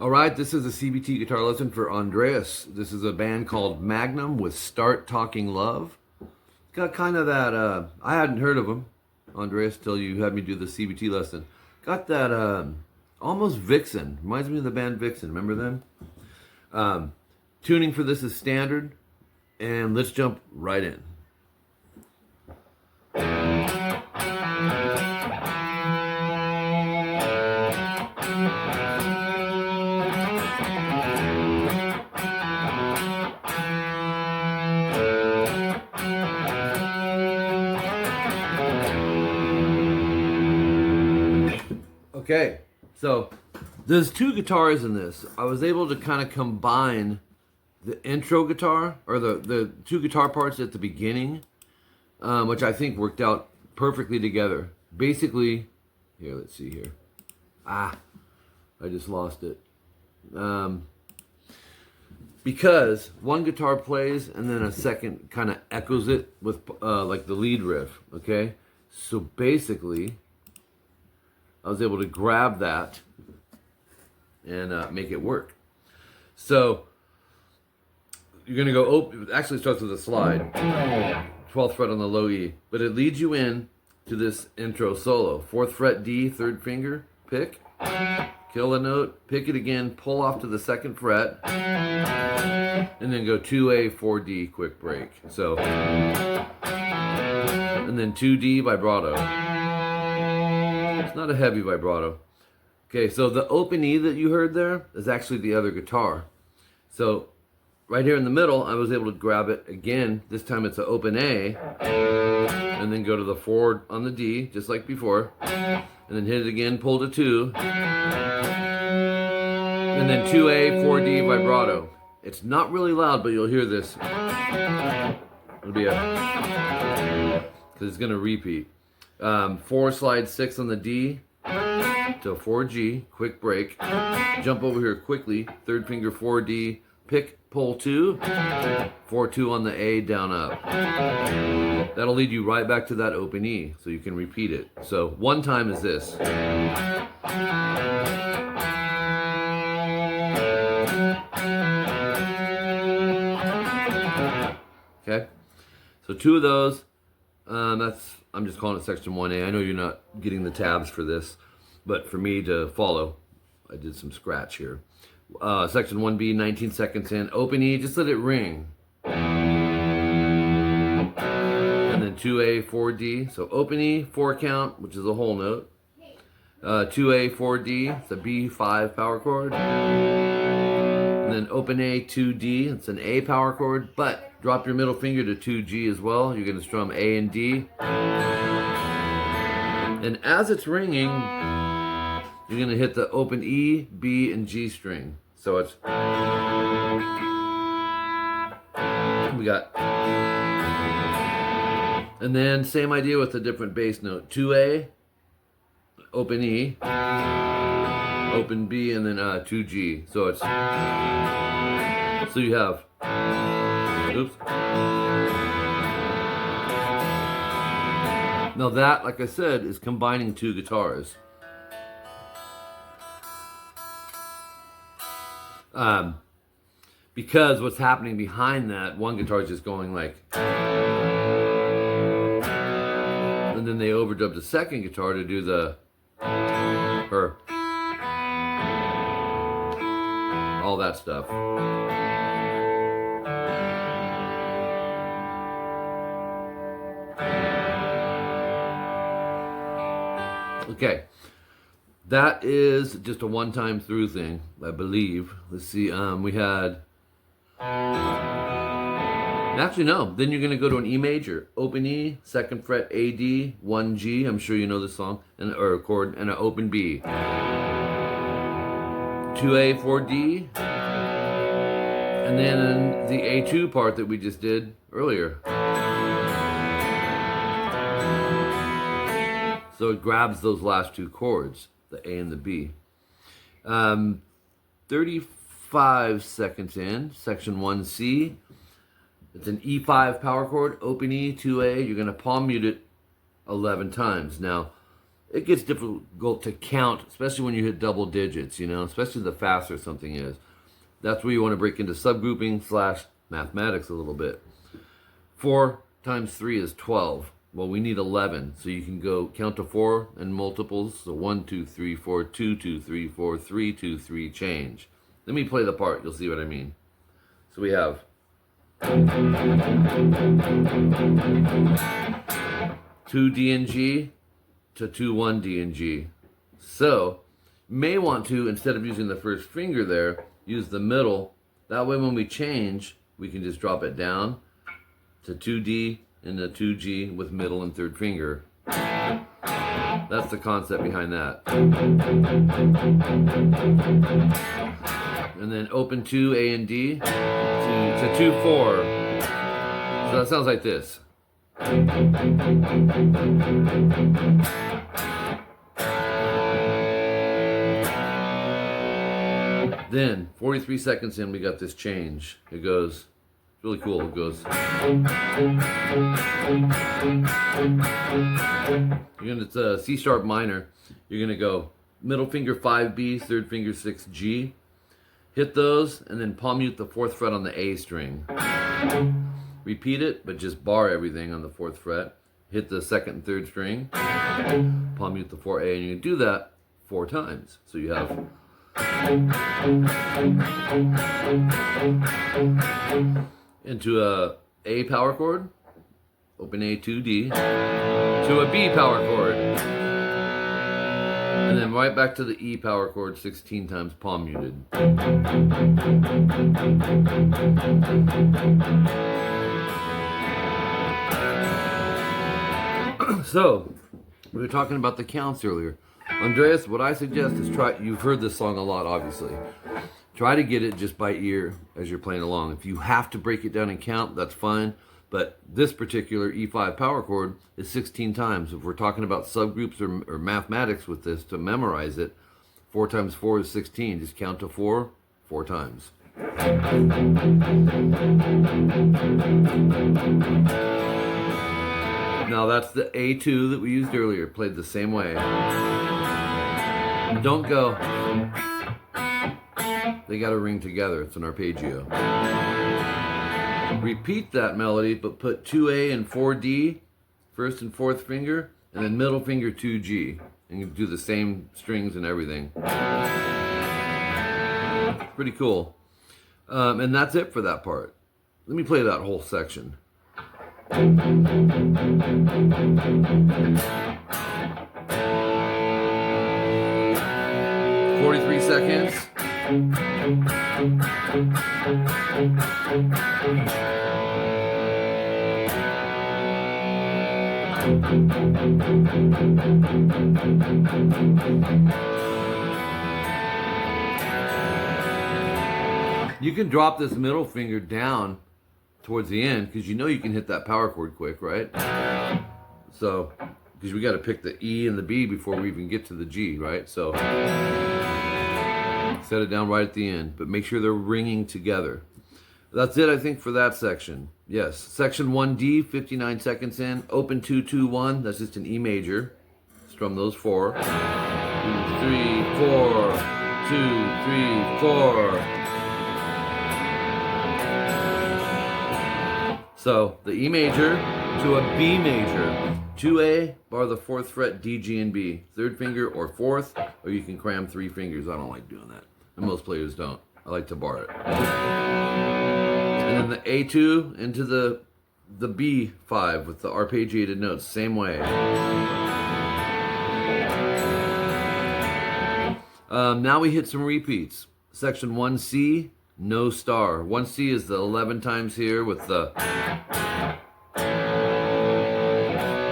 All right, this is a CBT guitar lesson for Andreas. This is a band called MAGNUM with Start Talking Love. Got kind of that, I hadn't heard of them, Andreas, till you had me do the CBT lesson. Got that almost Vixen. Reminds me of the band Vixen. Remember them? Tuning for this is standard. And let's jump right in. Okay, so there's two guitars in this. I was able to kind of combine the intro guitar, or the two guitar parts at the beginning, which I think worked out perfectly together. Basically, here, let's see here. I just lost it. Because one guitar plays and then a second kind of echoes it with like the lead riff, okay? So basically, I was able to grab that and make it work. So you're gonna go, actually it starts with a slide, 12th fret on the low E, but it leads you in to this intro solo. 4th fret D, 3rd finger, pick, kill a note, pick it again, pull off to the 2nd fret, and then go 2A, 4D, quick break. So, and then 2D vibrato. It's not a heavy vibrato. Okay, so the open E that you heard there is actually the other guitar. So right here in the middle, I was able to grab it again. This time it's an open A, and then go to the 4 on the D, just like before, and then hit it again, pull to 2, and then 2A, 4D vibrato. It's not really loud, but you'll hear this. It'll be because it's gonna repeat. 4 slide 6 on the D to 4G, quick break. Jump over here quickly, 3rd finger 4D, pick, pull 2, 4-2 on the A, down up. That'll lead you right back to that open E, so you can repeat it. So one time is this. Okay, so 2 of those. I'm just calling it section 1A. I know you're not getting the tabs for this, but for me to follow, I did some scratch here. Section 1B, 19 seconds in. Open E, just let it ring. And then 2A, 4D. So open E, 4 count, which is a whole note. 2A, 4D, it's a B5 power chord. And then open A, 2D, it's an A power chord, but drop your middle finger to 2G as well. You're going to strum A and D. And as it's ringing, you're going to hit the open E, B, and G string. So it's, we got, and then same idea with a different bass note. 2A, open E, open B, and then 2G. So it's, so you have, oops. Now that, like I said, is combining 2 guitars. Because what's happening behind that, one guitar is just going like, and then they overdubbed the second guitar to do the, her, all that stuff. Okay, that is just a one-time through thing, I believe. Let's see, we had, actually no, then you're gonna go to an E major, open E, 2nd fret A, D, 1G, I'm sure you know this song, and, or a chord, and an open B. 2A, 4D, and then the A2 part that we just did earlier. So it grabs those last 2 chords, the A and the B. 35 seconds in, section 1C. It's an E5 power chord, open E, 2A. You're going to palm mute it 11 times. Now, it gets difficult to count, especially when you hit double digits, you know, especially the faster something is. That's where you want to break into subgrouping / mathematics a little bit. 4 times 3 is 12. Well, we need 11, so you can go count to 4 and multiples. So 1, 2, 3, 4, 2, 2, 3, 4, 3, 2, 3, change. Let me play the part. You'll see what I mean. So we have 2 D and G to 2 1 D and G. So you may want to, instead of using the first finger there, use the middle. That way when we change, we can just drop it down to 2D and a 2G with middle and third finger. That's the concept behind that. And then open 2 A and D to 2 4. So that sounds like this. Then 43 seconds in, we got this change. It goes, it's really cool. It goes, it's a C sharp minor. You're gonna go middle finger 5B, third finger 6G. Hit those and then palm mute the 4th fret on the A string. Repeat it, but just bar everything on the 4th fret. Hit the 2nd and 3rd string. Palm mute the 4A, and you can do that 4 times. So you have into a A power chord, open A 2D, to a B power chord, and then right back to the E power chord 16 times palm muted. So, we were talking about the counts earlier. Andreas, what I suggest is you've heard this song a lot, obviously. Try to get it just by ear as you're playing along. If you have to break it down and count, that's fine. But this particular E5 power chord is 16 times. If we're talking about subgroups or mathematics with this to memorize it, 4 times 4 is 16. Just count to 4 times. Now that's the A2 that we used earlier, played the same way. Don't go. They got to ring together. It's an arpeggio. Repeat that melody, but put 2A and 4D, 1st and 4th finger, and then middle finger 2G. And you do the same strings and everything. Pretty cool. And that's it for that part. Let me play that whole section. 43 seconds. You can drop this middle finger down towards the end because you know you can hit that power chord quick, right? So, because we got to pick the E and the B before we even get to the G, right? So, set it down right at the end, but make sure they're ringing together. That's it, I think, for that section. Yes, section 1D, 59 seconds in. Open 2, 2, 1. That's just an E major. Strum those 4. 2, 3, 4. 2, 3, 4. So the E major to a B major. 2A, bar the 4th fret, D, G, and B. 3rd finger or 4th, or you can cram 3 fingers. I don't like doing that. And most players don't. I like to bar it. And then the A2 into the B5 with the arpeggiated notes. Same way. Now we hit some repeats. Section 1C, no star. 1C is the 11 times here with the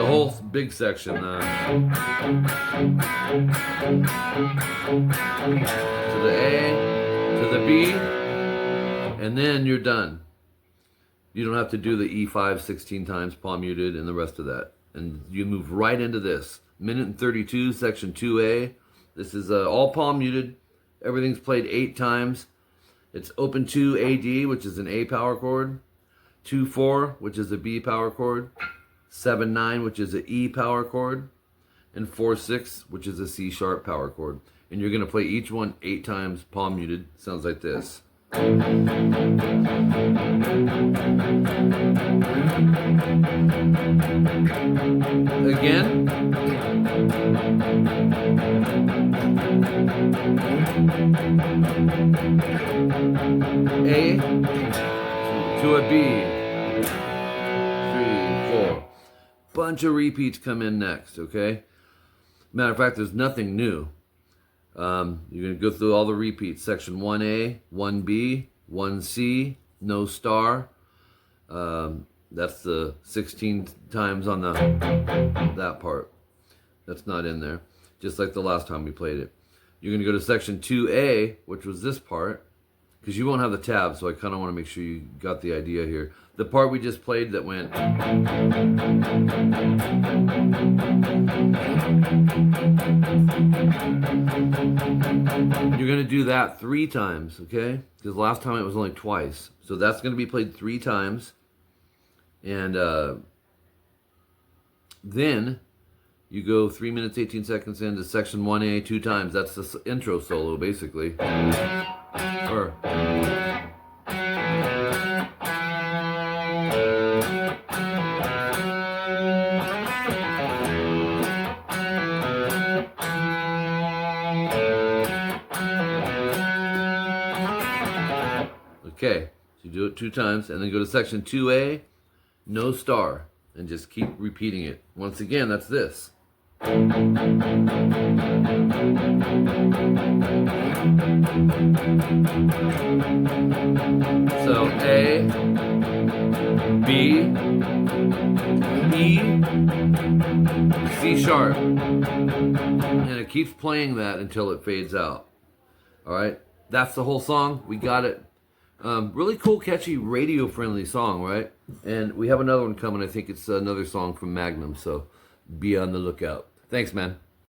whole big section. To the A, to the B, and then you're done. You don't have to do the E5 16 times, palm muted, and the rest of that. And you move right into this. Minute and 32, section 2A. This is all palm muted. Everything's played 8 times. It's open 2 AD, which is an A power chord. 2-4, which is a B power chord. 7-9, which is an E power chord. and 4/6, which is a C sharp power chord. And you're going to play each one 8 times, palm muted. Sounds like this. Again. A to a B. 3, 4. Bunch of repeats come in next, okay? Matter of fact, there's nothing new. You're going to go through all the repeats. Section 1A, 1B, 1C, no star. That's the 16 times on that part. That's not in there. Just like the last time we played it. You're going to go to section 2A, which was this part. Because you won't have the tab, so I kind of want to make sure you got the idea here. The part we just played that went... You're going to do that 3 times, okay? Because last time it was only twice. So that's going to be played 3 times. And then you go 3 minutes, 18 seconds into section 1A 2 times. That's the intro solo, basically. Or... Okay, so you do it 2 times, and then go to section 2A, no star, and just keep repeating it. Once again, that's this. So A, B, E, C sharp, and it keeps playing that until it fades out. All right, that's the whole song. We got it. Really cool, catchy, radio-friendly song, right? And we have another one coming. I think it's another song from Magnum, so be on the lookout. Thanks, man.